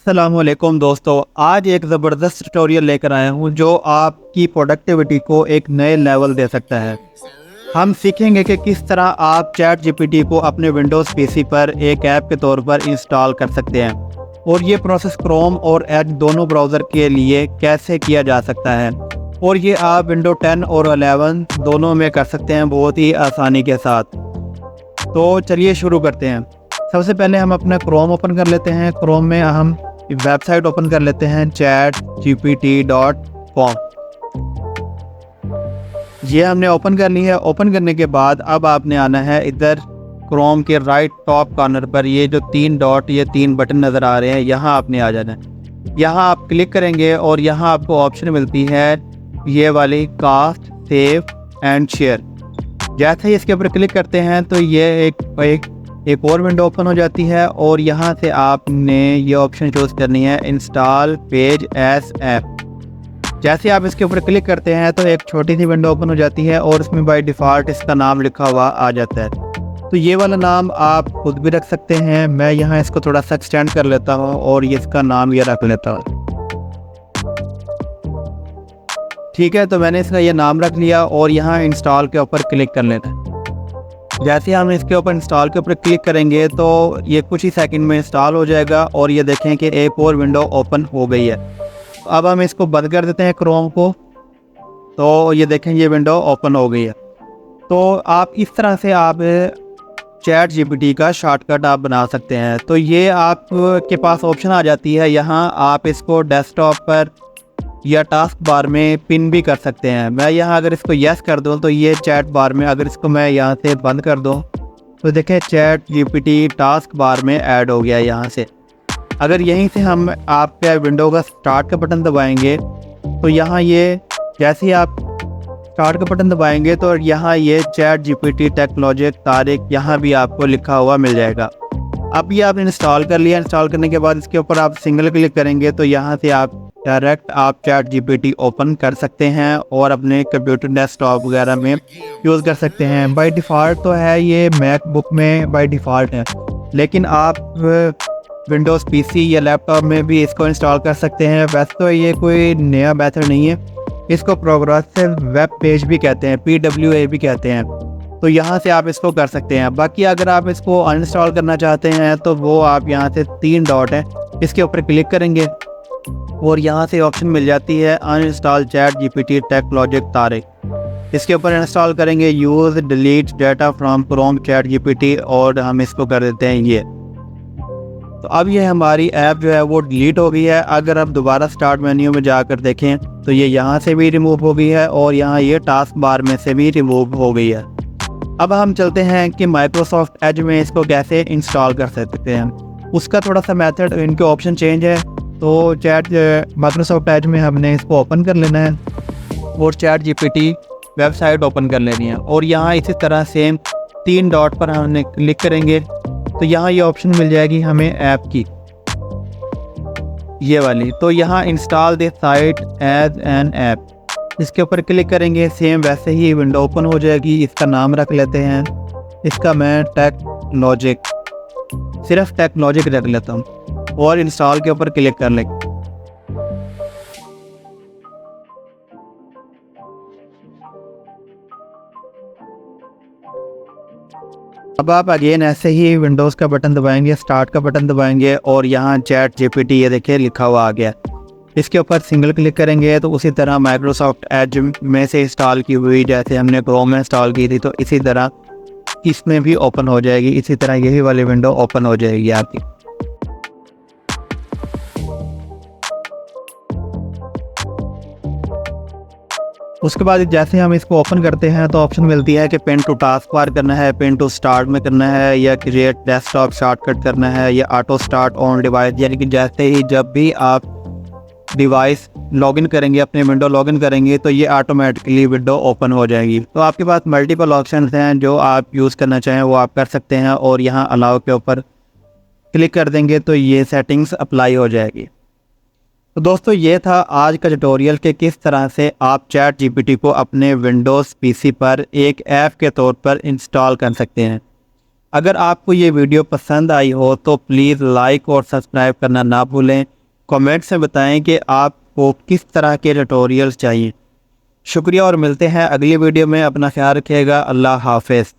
अस्सलामुअलैकुम दोस्तों, आज एक ज़बरदस्त ट्यूटोरियल लेकर आया हूँ जो आपकी प्रोडक्टिविटी को एक नए लेवल दे सकता है। हम सीखेंगे कि किस तरह आप चैट जीपीटी को अपने विंडोज़ पीसी पर एक ऐप के तौर पर इंस्टॉल कर सकते हैं और ये प्रोसेस क्रोम और एज दोनों ब्राउज़र के लिए कैसे किया जा सकता है और ये आप विंडो 10 और 11 दोनों में कर सकते हैं बहुत ही आसानी के साथ। तो चलिए शुरू करते हैं। सबसे पहले हम अपना क्रोम ओपन कर लेते हैं। क्रोम में हम वेबसाइट ओपन कर लेते हैं chatgpt.com। ये हमने ओपन कर ली है। ओपन करने के बाद अब आपने आना है इधर क्रोम के राइट टॉप कॉर्नर पर, ये जो 3 डॉट ये 3 बटन नज़र आ रहे हैं, यहाँ आपने आ जाना है। यहाँ आप क्लिक करेंगे और यहाँ आपको ऑप्शन मिलती है ये वाली कास्ट, सेव एंड शेयर। जैसे ही इसके ऊपर क्लिक करते हैं तो ये एक और विंडो ओपन हो जाती है और यहाँ से आपने ये ऑप्शन चूज़ करनी है इंस्टॉल पेज एज ऐप। जैसे आप इसके ऊपर क्लिक करते हैं तो एक छोटी सी विंडो ओपन हो जाती है और इसमें बाय डिफ़ॉल्ट इसका नाम लिखा हुआ आ जाता है। तो ये वाला नाम आप खुद भी रख सकते हैं। मैं यहाँ इसको थोड़ा सा एक्सटेंड कर लेता हूँ और ये इसका नाम ये रख लेता हूँ। ठीक है, तो मैंने इसका ये नाम रख लिया और यहाँ इंस्टॉल के ऊपर क्लिक कर लेना है। जैसे हम इसके ऊपर इंस्टॉल के ऊपर क्लिक करेंगे तो ये कुछ ही सेकंड में इंस्टॉल हो जाएगा और ये देखें कि एक और विंडो ओपन हो गई है। अब हम इसको बंद कर देते हैं क्रोम को, तो ये देखें ये विंडो ओपन हो गई है। तो आप इस तरह से आप चैट जीपीटी का शॉर्टकट आप बना सकते हैं। तो ये आपके पास ऑप्शन आ जाती है, यहाँ आप इसको डेस्कटॉप पर या टास्क बार में पिन भी कर सकते हैं। मैं यहाँ अगर इसको यस कर दूँ तो ये चैट बार में, अगर इसको मैं यहाँ से बंद कर दूँ तो देखें चैट जीपीटी टास्क बार में ऐड हो गया यहाँ से। अगर यहीं से हम आपके विंडो का स्टार्ट का बटन दबाएंगे तो यहाँ ये जैसे ही आप स्टार्ट का बटन दबाएंगे तो यहाँ ये चैट जीपीटी टेक्नोलॉजी तारिक यहाँ भी आपको लिखा हुआ मिल जाएगा। अब ये आपने इंस्टॉल कर लिया। इंस्टॉल करने के बाद इसके ऊपर आप सिंगल क्लिक करेंगे तो यहाँ से आप डायरेक्ट आप चैट जीपीटी ओपन कर सकते हैं और अपने कंप्यूटर डेस्कटॉप वगैरह में यूज़ कर सकते हैं। बाय डिफ़ॉल्ट तो है ये मैकबुक में बाय डिफ़ॉल्ट है, लेकिन आप विंडोज़ पीसी या लैपटॉप में भी इसको इंस्टॉल कर सकते हैं। वैसे तो ये कोई नया मेथड नहीं है, इसको प्रोग्रेसिव वेब पेज भी कहते हैं, PWA भी कहते हैं। तो यहाँ से आप इसको कर सकते हैं। बाकी अगर आप इसको अनइंस्टॉल करना चाहते हैं तो वो आप यहाँ से 3 डॉट है इसके ऊपर क्लिक करेंगे और यहाँ से ऑप्शन मिल जाती है uninstall chat GPT technology Tariq. इसके ऊपर इंस्टॉल करेंगे use delete data from Chrome chat GPT और हम इसको कर देते हैं ये। तो अब ये हमारी ऐप जो है वो डिलीट हो गई है। अगर आप दोबारा स्टार्ट मेन्यू में जाकर देखें तो ये यहाँ से भी रिमूव हो गई है और यहाँ ये टास्क बार में से भी रिमूव हो गई है। अब हम चलते हैं कि माइक्रोसॉफ्ट एज में इसको कैसे इंस्टॉल कर सकते हैं। उसका थोड़ा सा मेथड, इनके ऑप्शन चेंज है। तो चैट माइक्रोसॉफ्ट एज में हमने इसको ओपन कर लेना है और चैट जीपीटी वेबसाइट ओपन कर लेनी है और यहाँ इसी तरह सेम 3 डॉट पर हमने क्लिक करेंगे तो यहाँ ये ऑप्शन मिल जाएगी हमें ऐप की, ये वाली। तो यहाँ install the site as an app, इसके ऊपर क्लिक करेंगे, सेम वैसे ही विंडो ओपन हो जाएगी। इसका नाम रख लेते हैं, इसका मैं टेक्नोलॉजिक, सिर्फ टेक्नोलॉजिक रख लेता हूँ और इंस्टॉल के ऊपर क्लिक कर लें। अब आप अगेन ऐसे ही विंडोज़ का बटन दबाएंगे, स्टार्ट का बटन दबाएंगे और यहाँ चैट जीपीटी ये देखिए लिखा हुआ आ गया। इसके ऊपर सिंगल क्लिक करेंगे तो उसी तरह माइक्रोसॉफ्ट एज में से इंस्टॉल की हुई जैसे हमने क्रोम में इंस्टॉल की थी तो इसी तरह इसमें भी ओपन हो जाएगी। इसी तरह यही वाली विंडो ओपन हो जाएगी आपकी। उसके बाद जैसे हम इसको ओपन करते हैं तो ऑप्शन मिलती है कि पिन टू टास्क बार करना है, पिन टू स्टार्ट में करना है, या क्रिएट डेस्कटॉप शॉर्टकट करना है, या ऑटो स्टार्ट ऑन डिवाइस। यानी कि जैसे ही जब भी आप डिवाइस लॉगिन करेंगे, अपने विंडो लॉगिन करेंगे तो ये ऑटोमेटिकली विंडो ओपन हो जाएगी। तो आपके पास मल्टीपल ऑप्शंस हैं, जो आप यूज़ करना चाहें वो आप कर सकते हैं और यहाँ अलाउ के ऊपर क्लिक कर देंगे तो ये सेटिंग्स अप्लाई हो जाएगी। तो दोस्तों ये था आज का ट्यूटोरियल कि किस तरह से आप चैट जीपीटी को अपने विंडोज़ पीसी पर एक ऐप के तौर पर इंस्टॉल कर सकते हैं। अगर आपको ये वीडियो पसंद आई हो तो प्लीज़ लाइक और सब्सक्राइब करना ना भूलें। कमेंट्स में बताएं कि आपको किस तरह के ट्यूटोरियल्स चाहिए। शुक्रिया और मिलते हैं अगली वीडियो में। अपना ख्याल रखिएगा। अल्लाह हाफ़िज़।